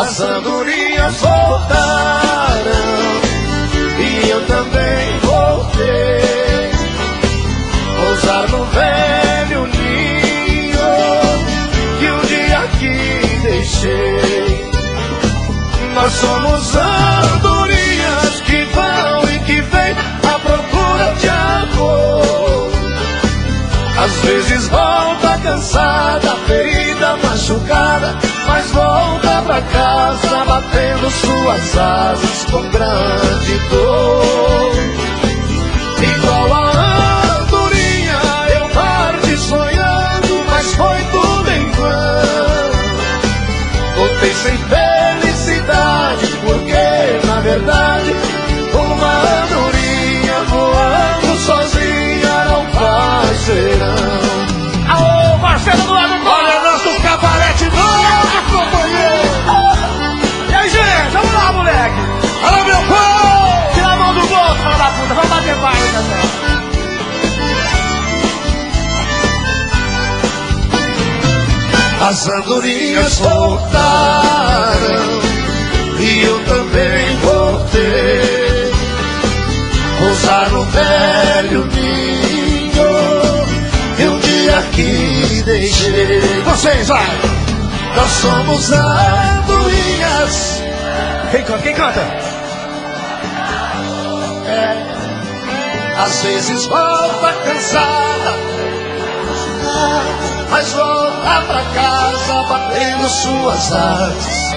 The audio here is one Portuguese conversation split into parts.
As andorinhas voltaram e eu também voltei. Pousar no velho ninho que um dia aqui deixei. Nós somos andorinhas que vão e que vêm à procura de amor. Às vezes volta cansada, ferida, machucada, mas volta pra casa batendo suas asas com grande dor. Igual a andorinha eu parti sonhando, mas foi tudo em vão. Voltei sem felicidade, porque na verdade uma andorinha voando sozinha não faz verão. Aô, Marcelo do lado do Olha nosso cabarete novo, companheiro. E aí, gente, vamos lá, moleque. Alô, meu povo. Tira a mão do bolso, filho da puta, vamos bater baile, né? As andorinhas voltaram e eu também voltei. Pousar no velho ninho que um dia aqui deixei. Vocês, vai! Nós somos andorinhas. Quem canta? Quem canta? Às vezes volta cansada, mas volta pra casa batendo suas asas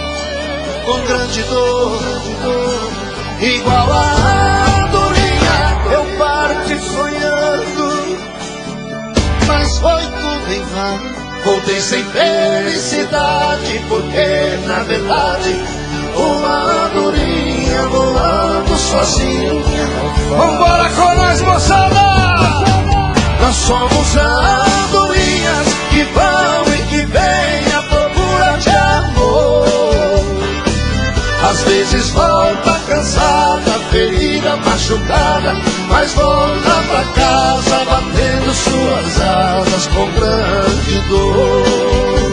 com grande dor. Igual a andorinha eu parti sonhando, mas foi tudo em vão. Voltei sem felicidade, porque na verdade uma andorinha voando sozinha. Vambora com nós, moçada! Nós somos andorinhas que vão e que vêm à procura de amor. Às vezes volta cansada, ferida, machucada, mas volta pra casa batendo suas asas com grande dor.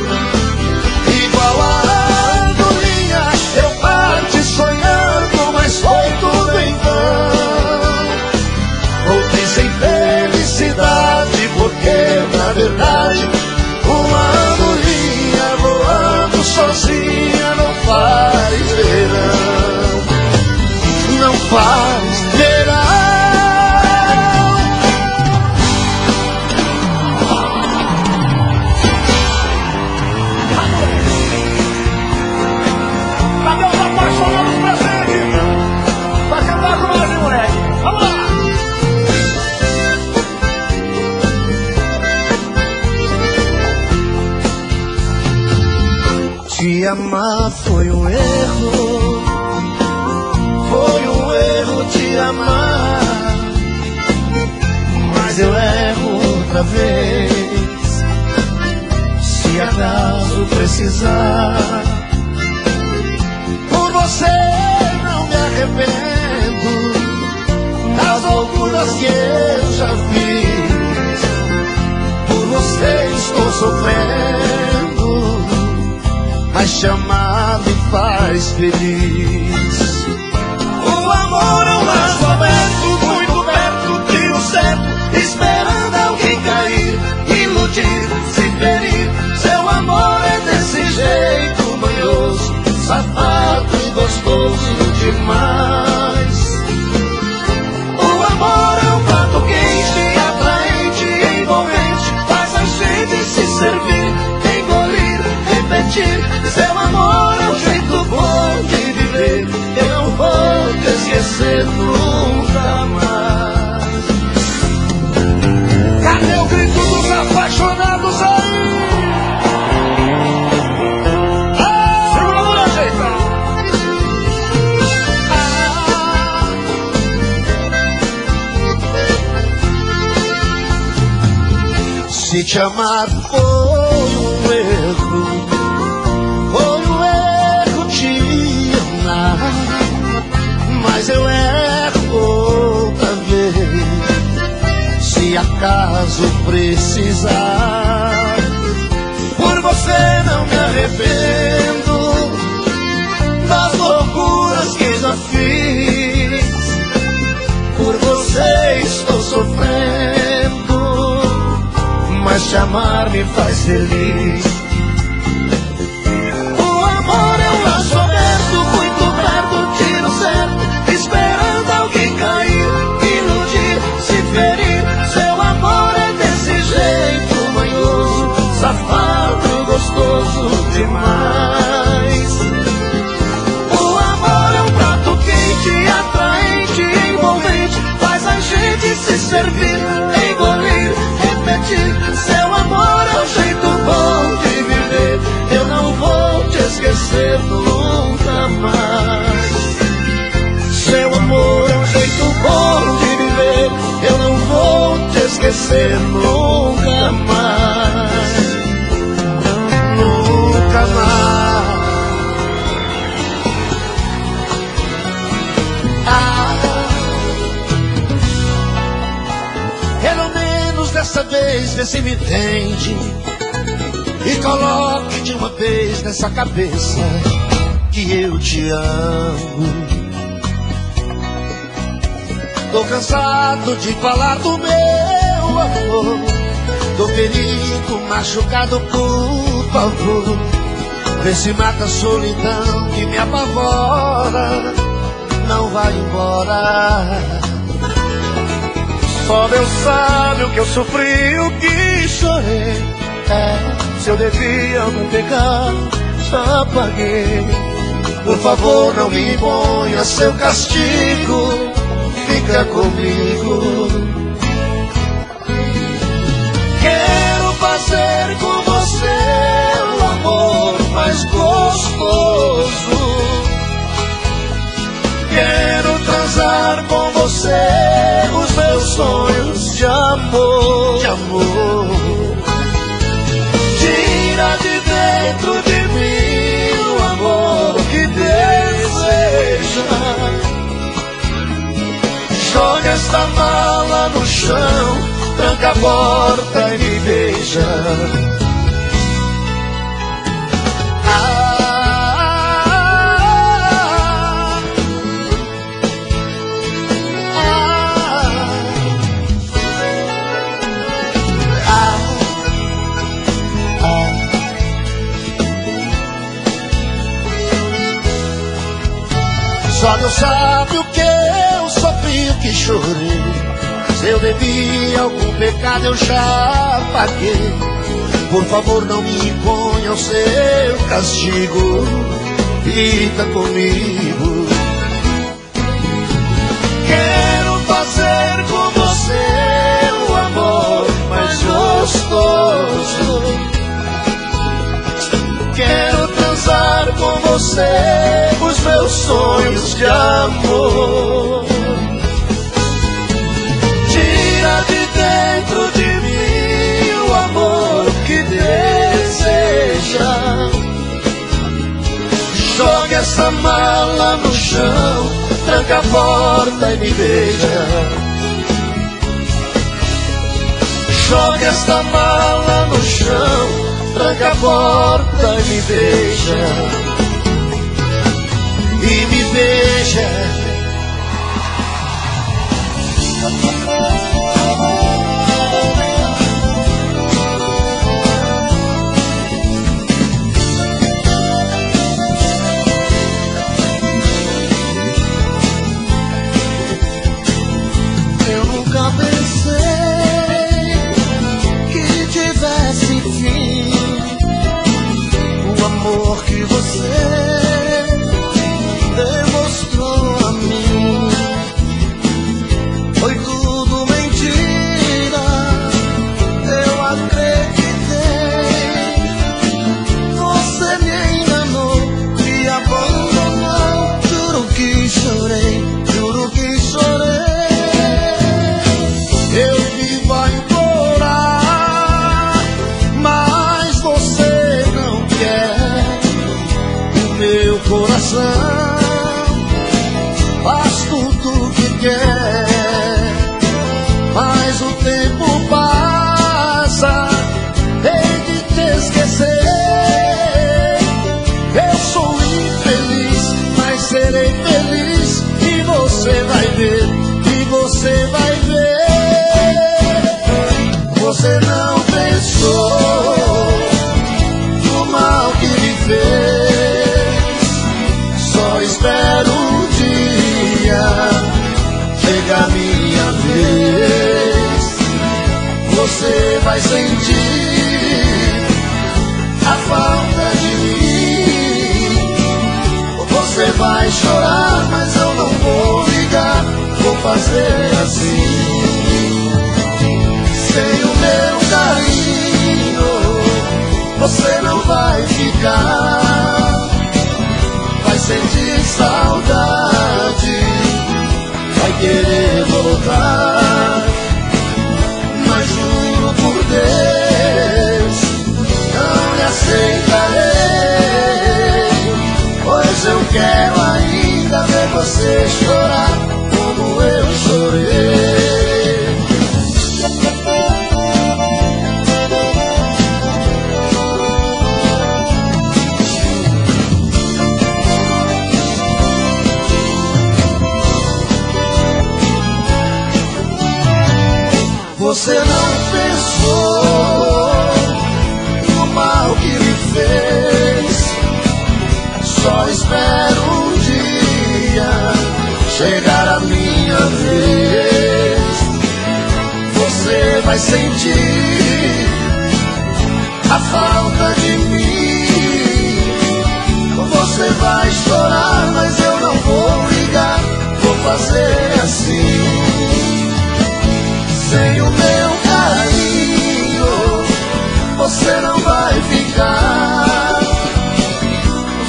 Igual a andorinha eu parti sonhando, mas foi tudo em vão. Voltei sem felicidade, porque na verdade uma andorinha voando sozinha não faz verão. Não faz verão. Cadê os apaixonados presentes? Vai cantar com nós, hein, moleque? Vamos lá! Te amar foi um erro, foi um erro te amar, mas eu erro outra vez, se acaso precisar. Por você não me arrependo das loucuras que eu já fiz, por você estou sofrendo, mas te amar me faz feliz. O amor é um laço aberto, muito perto de um certo, esperando alguém cair, iludir, se ferir. Seu amor é desse jeito manhoso, safado e gostoso demais. O amor é um prato quente, atraente, envolvente, faz a gente se servir, engolir, repetir. Seu amor é um jeito bom de viver, eu não vou te esquecer nunca mais. Cadê o grito dos apaixonados aí? Segura a mulher, jeita! Se te amar foi um erro, foi um erro te amar, mas eu erro outra vez, se acaso precisar. Por você não me arrependo sofrendo, mas te amar me faz feliz. O amor é um laço aberto, muito perto, tiro certo, esperando alguém cair, iludir, se ferir. Seu amor é desse jeito manhoso, safado, gostoso demais. O amor é um prato quente, atraente, envolvente, faz a gente se servir, engolir, repetir. Seu amor é um jeito bom de viver, eu não vou te esquecer nunca mais. Seu amor é um jeito bom de viver, eu não vou te esquecer nunca mais. Nunca mais. Pelo menos dessa vez vê se me entende e coloque de uma vez nessa cabeça que eu te amo. Tô cansado de falar do meu amor, tô ferido, machucado, por favor, vê se mata a solidão que me apavora. Não vai embora. Só Deus sabe o que eu sofri, o que chorei. Se eu devia algum pecado, já paguei. Por favor, não me imponha seu castigo, fica comigo. Quero fazer com você o amor mais gostoso. Quero transar com você os meus sonhos de amor, de amor. Tira de dentro de mim o amor que deseja. Joga esta mala no chão, tranca a porta e me beija. Só Deus sabe o que eu sofri, o que chorei. Se eu devi algum pecado eu já paguei. Por favor, não me imponha o seu castigo, fica comigo. Quero fazer com você o amor mais gostoso. Quero transar com você os meus sonhos de amor. Tira de dentro de mim o amor que deseja. Joga essa mala no chão, tranca a porta e me beija. Joga essa mala no chão, tranca a porta e me beija. E me beija. Eu nunca pensei que tivesse fim o amor que você demonstrou a mim. Foi tudo mentira, eu acreditei. Você me enganou, me abandonou. Juro que chorei, juro que chorei. Eu vivo a implorar, mas você não quer. O meu coração faz tudo o que quer, mas o tempo passa, hei de te esquecer. Eu sou infeliz, mas serei feliz, e você vai ver, e você vai ver. vai chorar, mas eu não vou ligar. Vou fazer assim. Sem o meu carinho você não vai ficar. Vai sentir saudade, vai querer voltar. Mas juro por Deus, não lhe aceitarei, pois eu quero ainda ver você chorar como eu chorei. Você não pensou no mal que me fez. Só espero um dia chegar a minha vez. Você vai sentir a falta de mim. Você vai chorar, mas eu não vou ligar. Vou fazer assim. Sem o meu carinho você não vai ficar.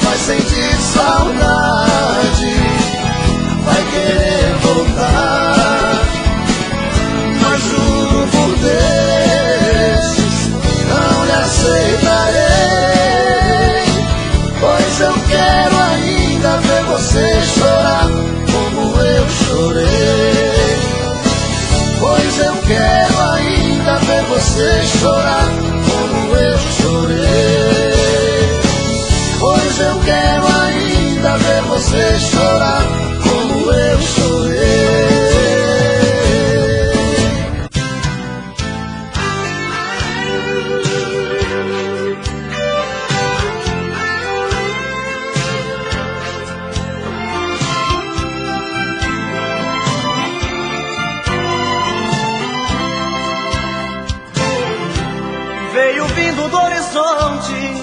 Vai sentir saudade, vai querer voltar. Mas juro por Deus, não lhe aceitarei, pois eu quero ainda ver você chorar como eu chorei. Pois eu quero ainda ver você chorar como eu chorei. Pois eu quero ainda ver você chorar como eu chorei. Veio vindo do horizonte,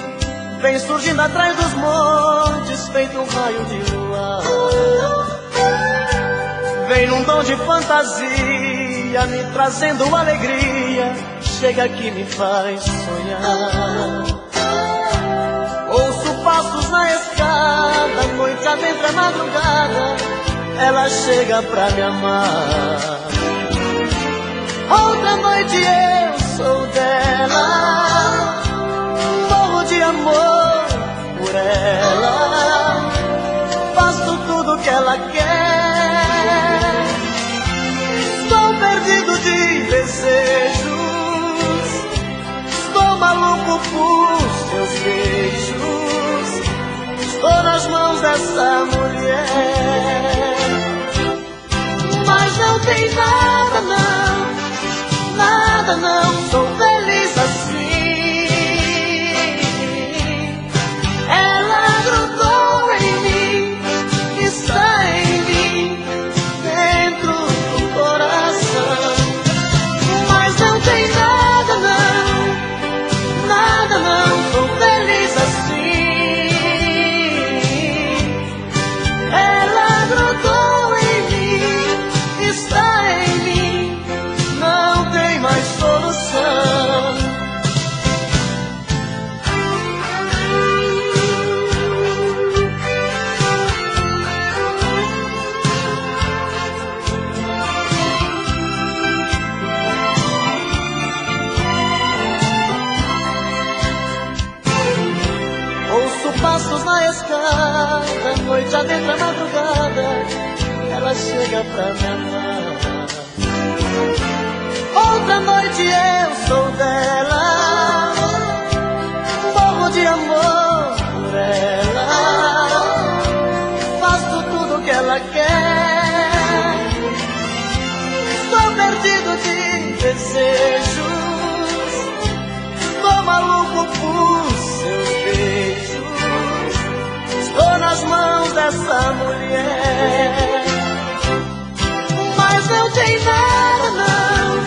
vem surgindo atrás dos montes, feito um raio de luar. Vem num tom de fantasia, me trazendo alegria, chega aqui me faz sonhar. Ouço passos na escada, noite adentro a madrugada, ela chega pra me amar. Outra noite eu sou dela, morro de amor por ela, faço tudo que ela quer. Estou perdido de desejos, estou maluco por seus beijos, estou nas mãos dessa mulher. Mas não tem nada não, nada não, sou feliz assim. Ela grudou em mim, está em mim, dentro do coração. Mas não tem nada não, nada não, sou feliz assim. Ela grudou em mim, está em mim, não tem mais solução. Ouço passos na escada, noite adentro a madrugada, ela chega pra me amar. Outra noite eu sou dela, morro de amor por ela, faço tudo que ela quer. Estou perdido de desejos, estou maluco por seus beijos, estou nas mãos dessa mulher. Mas não tem nada não,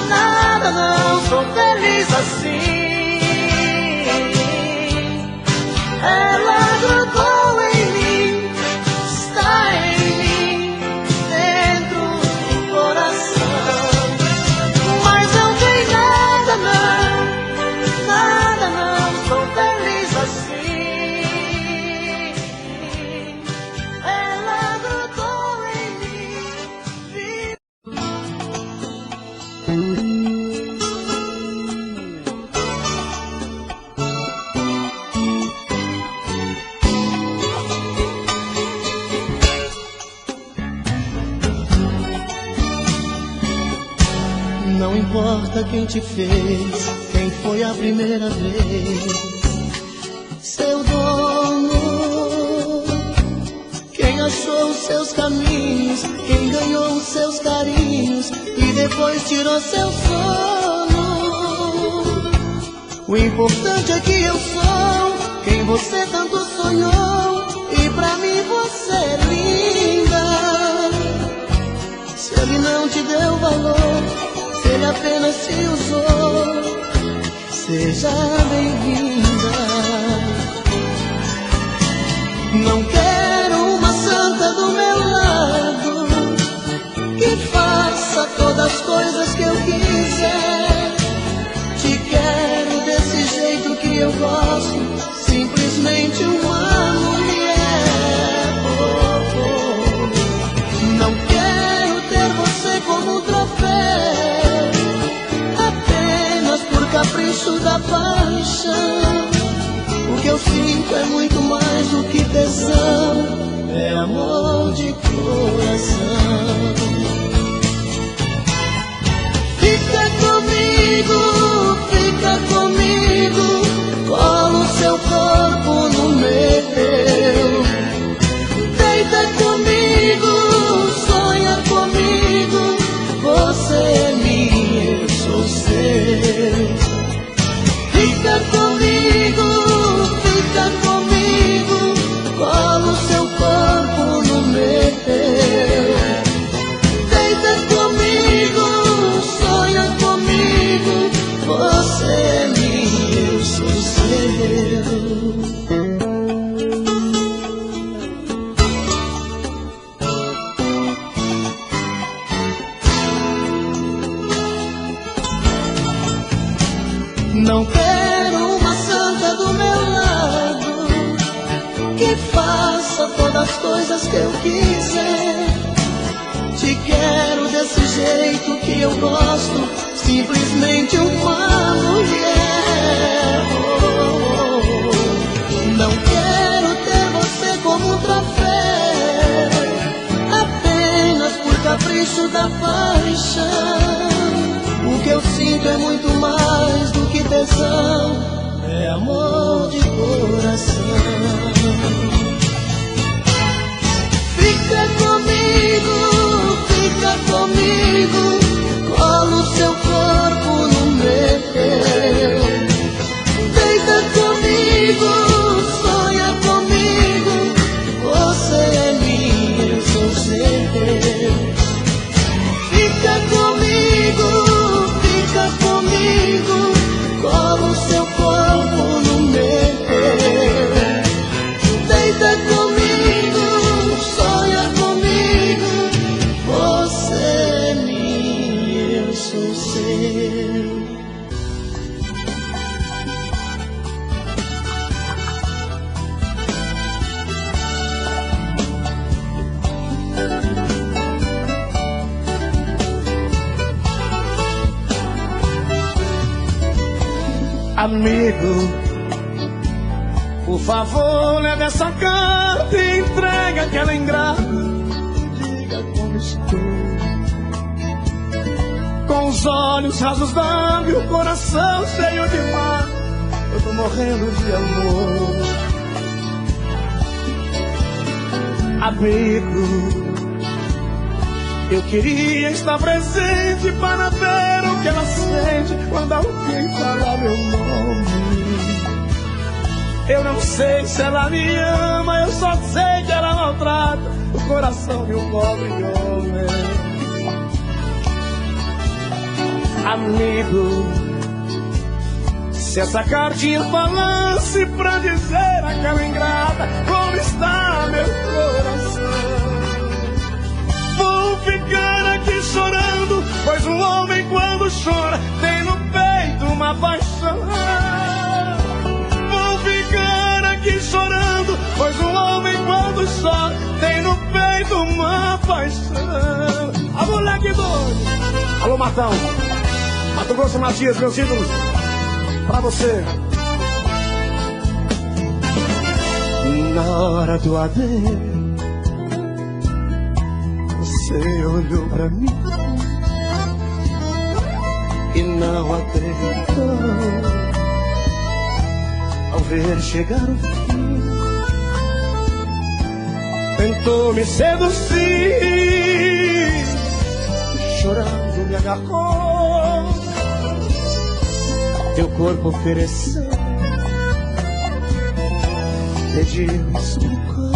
nada não, sou feliz assim. Ela grudou em mim, importa quem te fez, quem foi a primeira vez. Seu dono, quem achou os seus caminhos, quem ganhou os seus carinhos e depois tirou seu sono. O importante é que eu sou quem você tanto sonhou, e pra mim você é linda. Se ele não te deu valor, se ele apenas te usou, seja bem-vinda. Não quero uma santa do meu lado que faça todas as coisas que eu quiser. Te quero desse jeito que eu gosto, simplesmente uma mulher. Não quero ter você como um troféu, apenas por capricho da paixão. O que eu sinto é muito mais do que tesão, é amor de coração. Fica comigo, colo seu corpo no meu. Deita comigo, sonha comigo, você é minha, eu sou seu. Fica comigo, colo seu corpo no meu. Deita comigo, sonha comigo, você é minha, eu sou seu. Não quero uma santa do meu lado que faça todas as coisas que eu quiser. Te quero desse jeito que eu gosto, simplesmente uma mulher. Não quero ter você como um troféu, apenas por capricho da paixão. O que eu sinto é muito mais do que tesão, é amor de coração. Fica comigo, colo seu corpo no meu. Deita comigo, sonha comigo, você é minha, eu sou seu. Fica comigo, colo seu corpo no meu. Deita comigo, sonha comigo, você é minha, eu sou seu. Amigo, por favor, leve essa carta e entregue aquela ingrata. Diga como estou, com os olhos rasos d'água e o coração cheio de mar. Eu tô morrendo de amor. Amigo, eu queria estar presente para ver o que ela sente quando alguém fala meu nome. Eu não sei se ela me ama, eu só sei que ela maltrata o coração de um pobre homem. Amigo, se essa cartinha falasse pra dizer àquela ingrata como está meu coração, vou ficar aqui chorando, pois um homem quando chora tem no peito uma paixão. Vou ficar aqui chorando, pois um homem quando chora tem no peito uma paixão. A moleque doido. Alô, Matão, Mato Grosso, Matias, meus ídolos, pra você. Na hora do adeus, você olhou pra mim e não acreditou ao ver chegar o fim. Tentou me seduzir, chorando me agarrou, teu corpo ofereceu, pediu, suplicou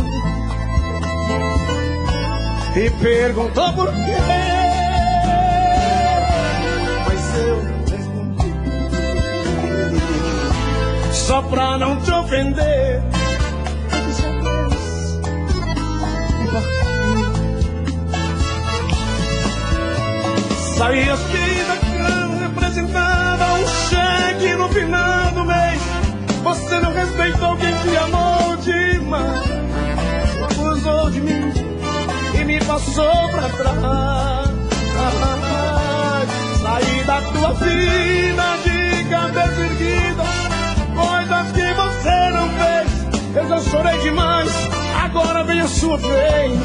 e perguntou por quê, mas eu não respondi. só pra não te ofender. Sabias que da cama representava um cheque no final do mês. Você não respeitou quem te amou demais, abusou de mim e me passou pra trás. Saí da tua vida de cabeça erguida, coisas que você não fez. Eu já chorei demais, agora vem a sua vez.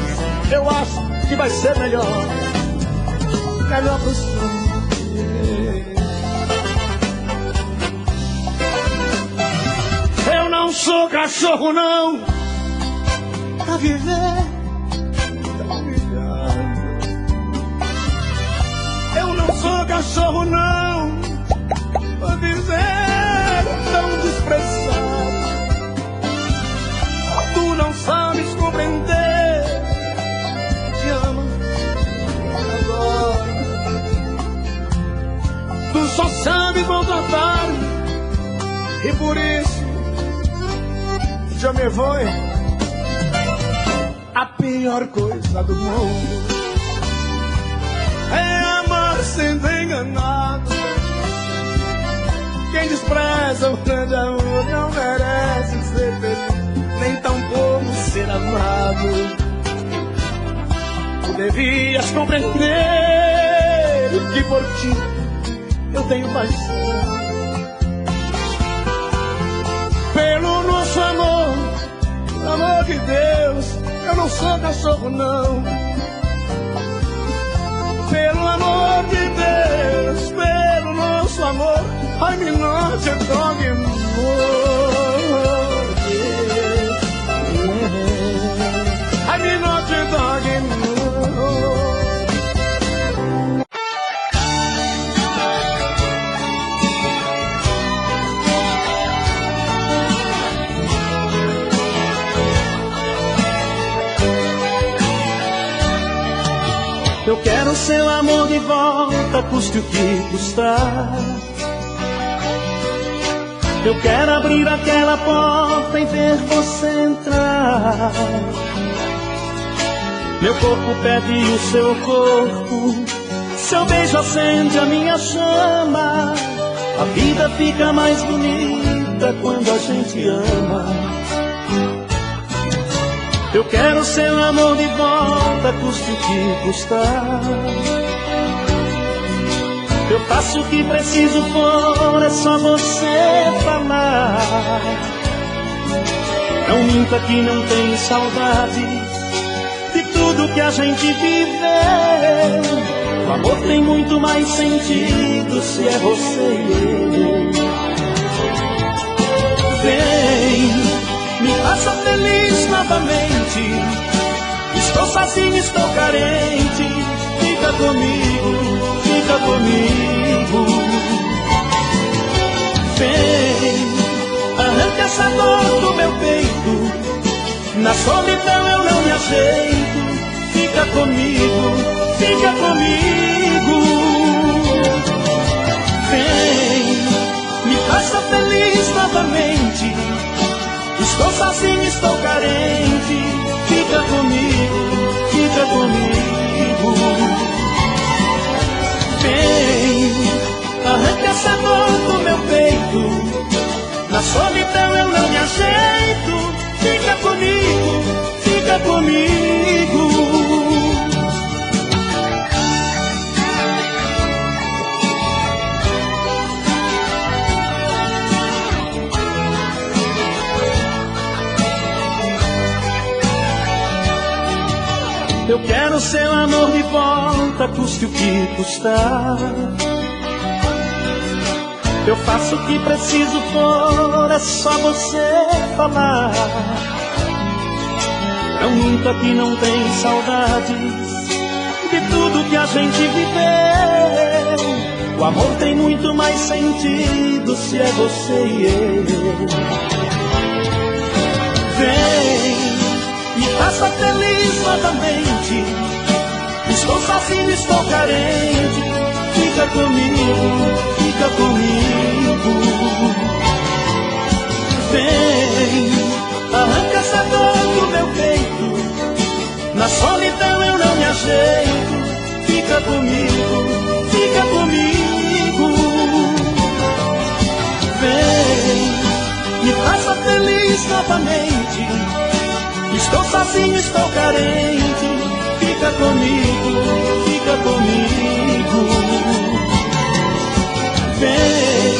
Eu acho que vai ser melhor pra você. Eu não sou cachorro não, Pra viver, eu não sou cachorro não, pra viver tão desprezado. Tu não sabes compreender, te amo agora. Tu só sabes maltratar-me e por isso já me foi a pior coisa do mundo. É amar sendo enganado. Quem despreza o grande amor não merece ser feliz, nem tampouco ser amado. Tu devias compreender que por ti eu tenho paixão. Pelo nosso amor, amor de Deus, eu não sou cachorro não. Pelo amor de Deus, pelo nosso amor, I'm not a dog anymore. I'm not a dog anymore. eu quero seu amor de volta, custe o que custar. Eu quero abrir aquela porta e ver você entrar. Meu corpo pede o seu corpo, seu beijo acende a minha chama. A vida fica mais bonita quando a gente ama. Eu quero seu amor de volta, custe o que custar. Eu faço o que preciso for, é só você falar. Não minta que não tem saudade de tudo que a gente viveu. O amor tem muito mais sentido se é você e eu. Vem, me faça feliz novamente. Estou sozinho, estou carente. Fica comigo, fica comigo. Vem, arranca essa dor do meu peito. Na solidão eu não me ajeito. Fica comigo, fica comigo. Vem, me faça feliz novamente. Estou sozinho, estou carente. Fica comigo, fica comigo. Vem, arranca essa dor do meu peito. Na solidão eu não me ajeito. Fica comigo, fica comigo. Eu quero seu amor de volta, custe o que custar. Eu faço o que preciso for, é só você falar. Não minta que não tem saudades de tudo que a gente viveu. O amor tem muito mais sentido se é você e eu. Vem, me faça feliz novamente. Estou sozinho, estou carente. Fica comigo, fica comigo. Vem, arranca essa dor do meu peito. Na solidão eu não me ajeito. Fica comigo, fica comigo. Vem, me faça feliz novamente. Estou sozinho, estou carente. Fica comigo, fica comigo. Vem,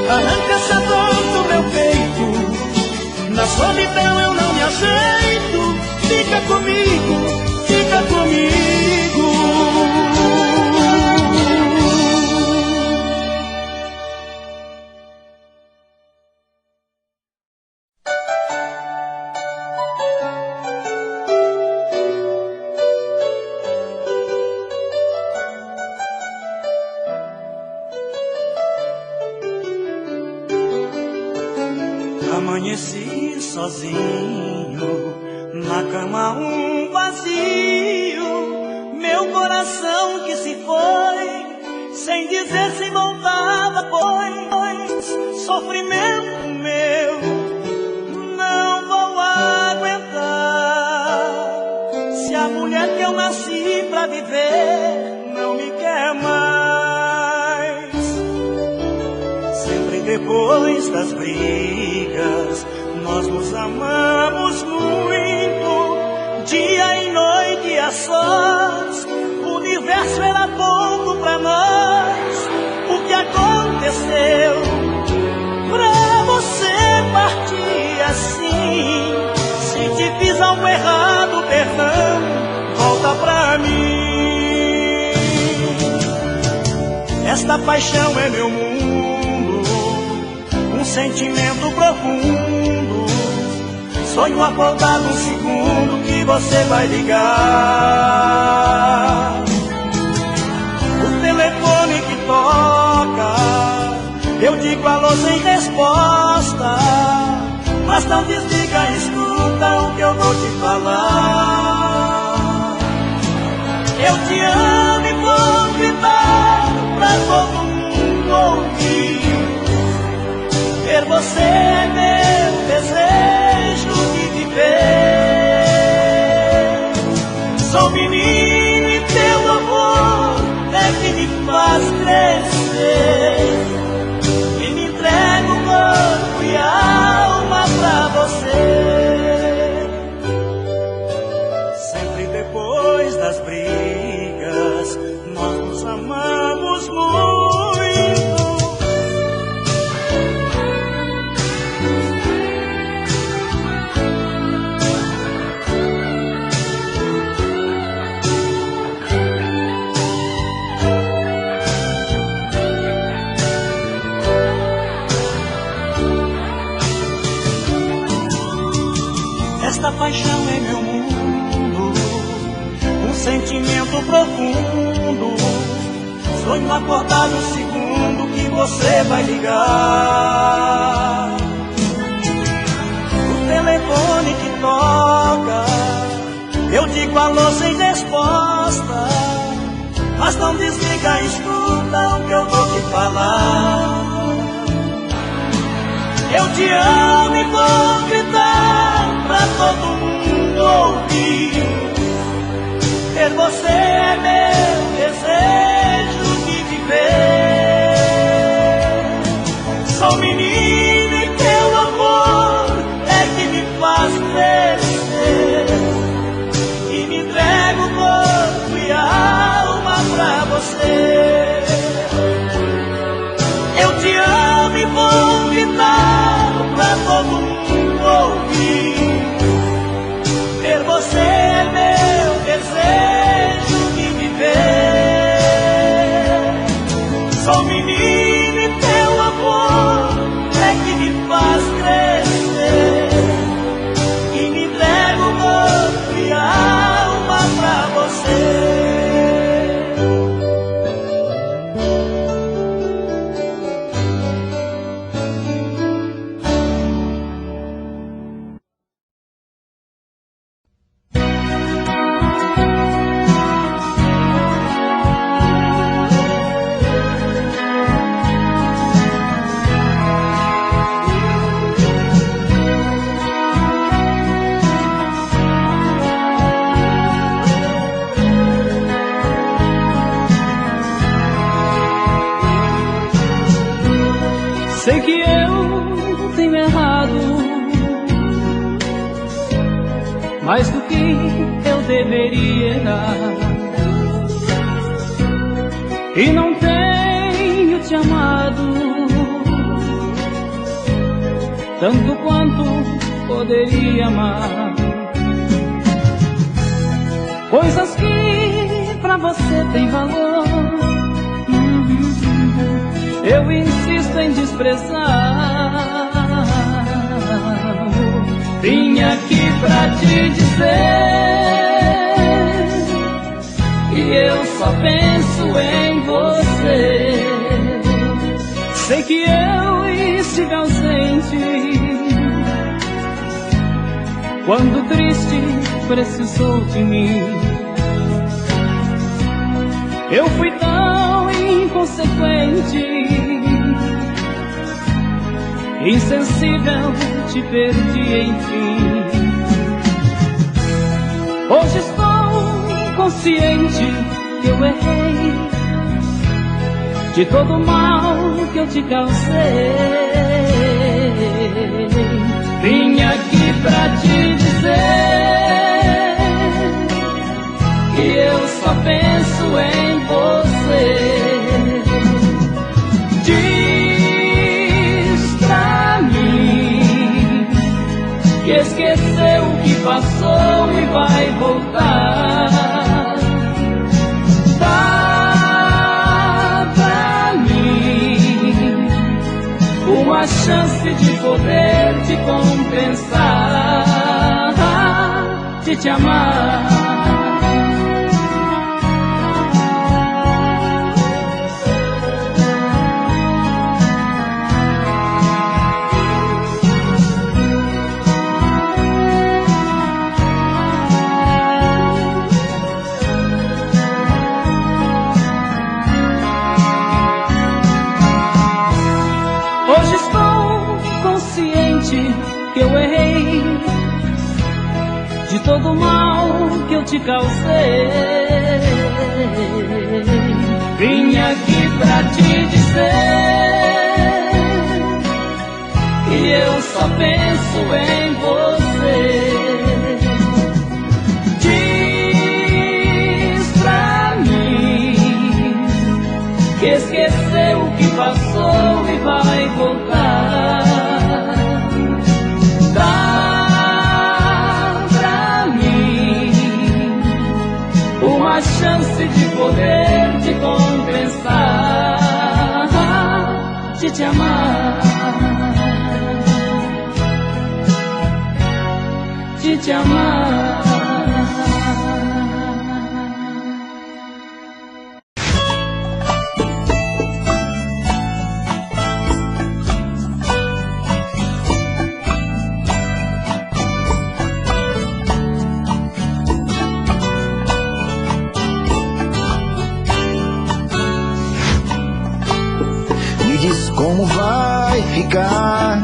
arranca essa dor do meu peito. Na solidão eu não me ajeito. Fica comigo, fica comigo. Amanheci sozinho, na cama um vazio, meu coração que se foi, sem dizer se voltava, pois sofrimento meu não vou aguentar. Se a mulher que eu nasci pra viver não me quer mais, sempre depois das brigas nós nos amamos muito, dia e noite a sós. O universo era pouco pra nós. O que aconteceu pra você partir assim? Se te fiz algo errado, perdão, volta pra mim. Esta paixão é meu mundo, um sentimento profundo. Sonho acordado um segundo que você vai ligar. O telefone que toca, eu digo alô sem resposta. Mas não desliga, escuta o que eu vou te falar. Eu te amo e vou gritar pra todo mundo ouvir. Ver você é meu desejo de viver. Sou menino e teu amor é que me faz crescer. E me entrego corpo e alma pra você. Sempre depois das brigas nós nos amamos muito. Esta paixão é meu mundo, um sentimento profundo. Sonho acordado um segundo que você vai ligar. O telefone que toca, eu digo alô sem resposta. Mas não desliga, escuta o que eu vou te falar. Eu te amo e vou gritar pra todo mundo ouvir. Ter você é meu desejo de viver. Sou menino e teu amor é que me faz crescer. E me entrego corpo e alma pra você. Eu te amo e vou gritar pra todo mundo ouvir. Ter você é meu desejo de viver. mais do que eu deveria errar. E não tenho te amado tanto quanto poderia amar. Coisas que pra você tem valor, eu insisto em desprezar. Vim aqui pra te dizer que eu só penso em você. Sei que eu estive ausente quando triste precisou de mim. Eu fui tão inconsequente, insensível, te perdi enfim. Hoje estou consciente que eu errei de todo o mal que eu te causei. Vim aqui pra te dizer que eu só penso em você. Diz pra mim que esqueceu o que passou e vai voltar. Dá pra mim uma chance de poder te compensar, de te amar. Hoje estou consciente que eu errei de todo o mal que eu te causei. Vim aqui pra te dizer que eu só penso em você. Diz pra mim que esqueceu o que passou e vai voltar. Dá pra mim uma chance de poder te compensar, de te amar, de te amar. Como vai ficar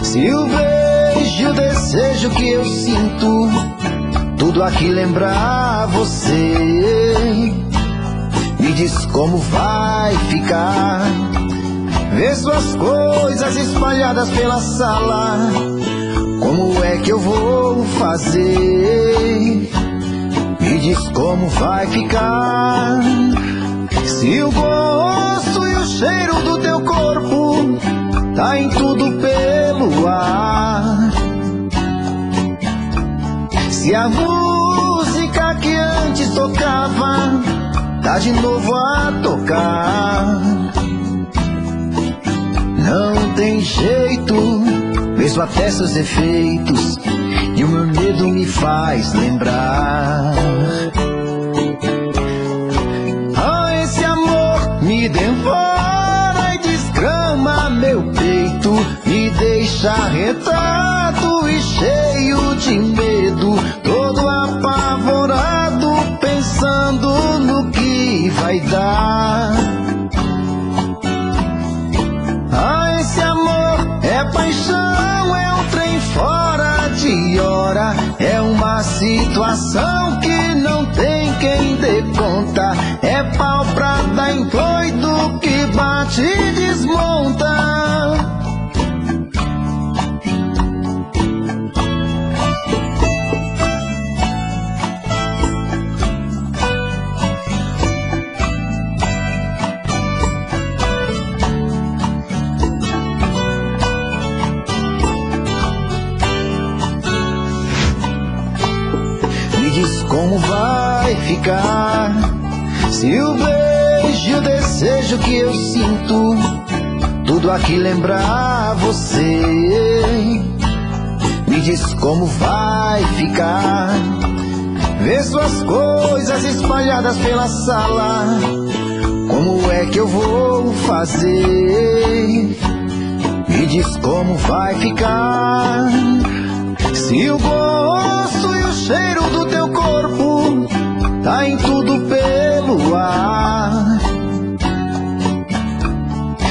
se o beijo, o desejo que eu sinto, tudo aqui lembrar você? Me diz como vai ficar ver suas coisas espalhadas pela sala. Como é que eu vou fazer? Me diz como vai ficar se o gosto e o cheiro do teu corpo tá em tudo pelo ar. Se a música que antes tocava tá de novo a tocar. Não tem jeito, mesmo até seus defeitos, e o meu medo me faz lembrar. Me devora e desgrama meu peito, me deixa retado e cheio de medo, todo apavorado, pensando no que vai dar. Ah, esse amor é paixão, é um trem fora de hora, é uma situação que não tem quem dê conta, é pau pra dar em doido que bate e desmonta. como vai ficar. Se o beijo e o desejo que eu sinto, tudo aqui lembrar você, me diz como vai ficar. Vê suas coisas espalhadas pela sala, como é que eu vou fazer? Me diz como vai ficar. Se o gosto e o cheiro do teu corpo tá em tudo pelo ar,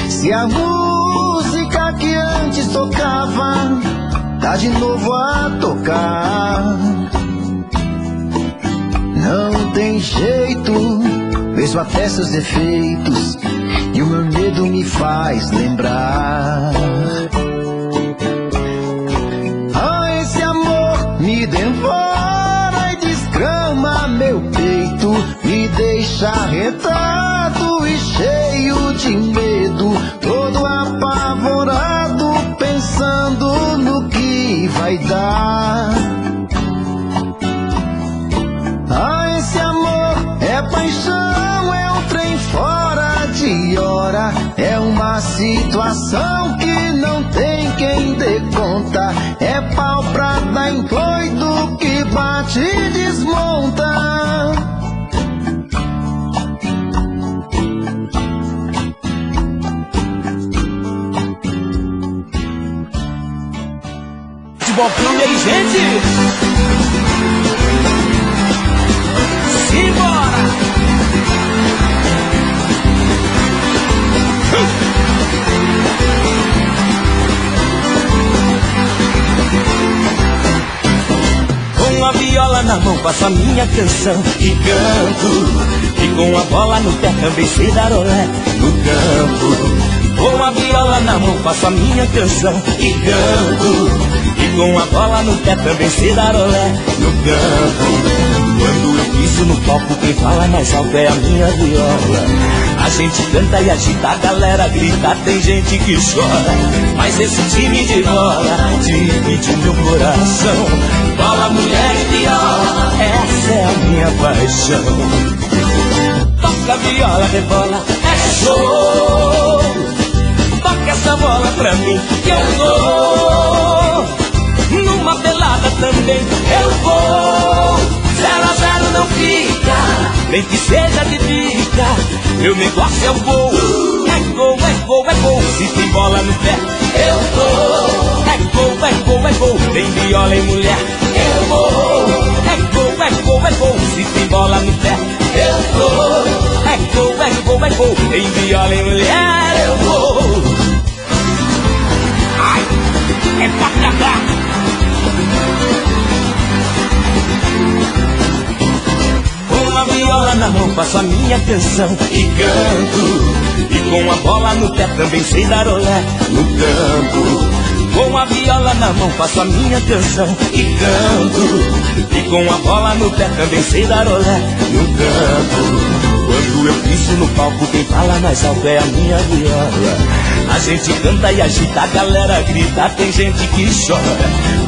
se a música que antes tocava tá de novo a tocar, não tem jeito, vejo até seus defeitos e o meu medo me faz lembrar. Ah, esse amor me devora e desgrama meu peito, me deixa arretado e cheio de medo, todo apavorado, pensando no que vai dar. Ah, esse amor é paixão, é um trem fora de hora, é uma situação que não tem quem dê conta, é pau pra dar em doido que bate e desmonta. Futebol Clube aí, gente! Simbora! Com a viola na mão faço a minha canção e canto, e com a bola no pé também sei dar olé no campo. Com a viola na mão faço a minha canção e canto, e com a bola no pé também sei dar olé no campo. Quando eu piso no palco quem fala mais alto é a minha viola. A gente canta e agita, a galera grita, tem gente que chora, mas esse time de bola divide o meu coração. Bola, mulher e viola, essa é a minha paixão. Toca a viola, rebola, é show. Toca essa bola pra mim que eu dou. Numa pelada também eu vou. 0 a 0 não fica, nem que seja de bica. Meu negócio é o gol. É gol, é gol, é gol. Se tem bola no pé, eu dou. É gol, é gol, é gol. Tem viola e mulher, eu vou. É gol, é gol, é gol. Se tem bola no pé, eu dou. É gol, é gol, é gol. Tem viola e mulher, eu vou. Ai, é pra cagar. Com a viola na mão faço a minha canção e canto, e com a bola no pé também sei dar olé no campo. Com a viola na mão faço a minha canção e canto, e com a bola no pé também sei dar olé no campo. Quando eu piso no palco quem fala mais alto é a minha viola. A gente canta e agita, a galera grita, tem gente que chora,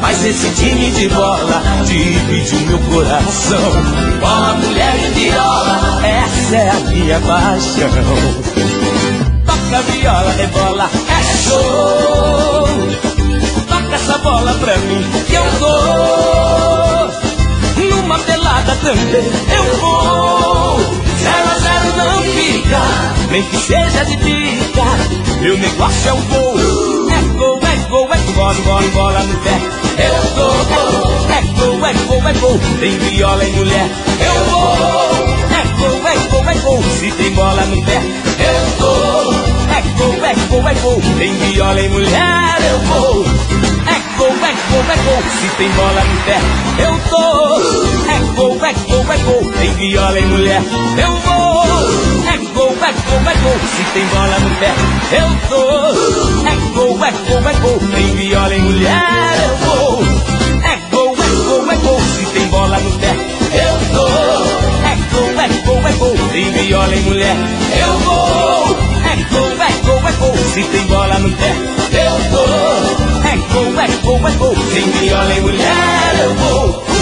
mas esse time de bola divide o meu coração. Bola, mulher e viola, essa é a minha paixão. Toca a viola, rebola, é show. Toca essa bola pra mim que eu dou. Numa pelada também eu vou. 0 a 0 não fica, nem que seja de dica. Meu negócio é o gol. É gol, é gol, é gol. Bola, bola no pé, eu dou. É gol, é gol, é gol. Tem viola e mulher, eu vou. É gol, é gol, é gol. Se tem bola no pé, eu dou. É gol, é gol, é gol. Tem viola e mulher, eu vou. É gol, é gol, é gol. Se tem bola no pé, eu dou. É gol, é gol, é gol. Tem viola e mulher, eu vou. É gol, é gol, é gol. Se tem bola no pé, eu dou. É gol, é gol, é gol. Tem viola e mulher, eu vou. É gol, é gol, é gol. Se tem bola no pé, eu dou. É gol, é gol, é gol. Tem viola e mulher, eu vou. É gol, é gol, é gol. Se tem bola no pé, eu dou. É gol, é gol, é gol. Tem viola e mulher, eu vou.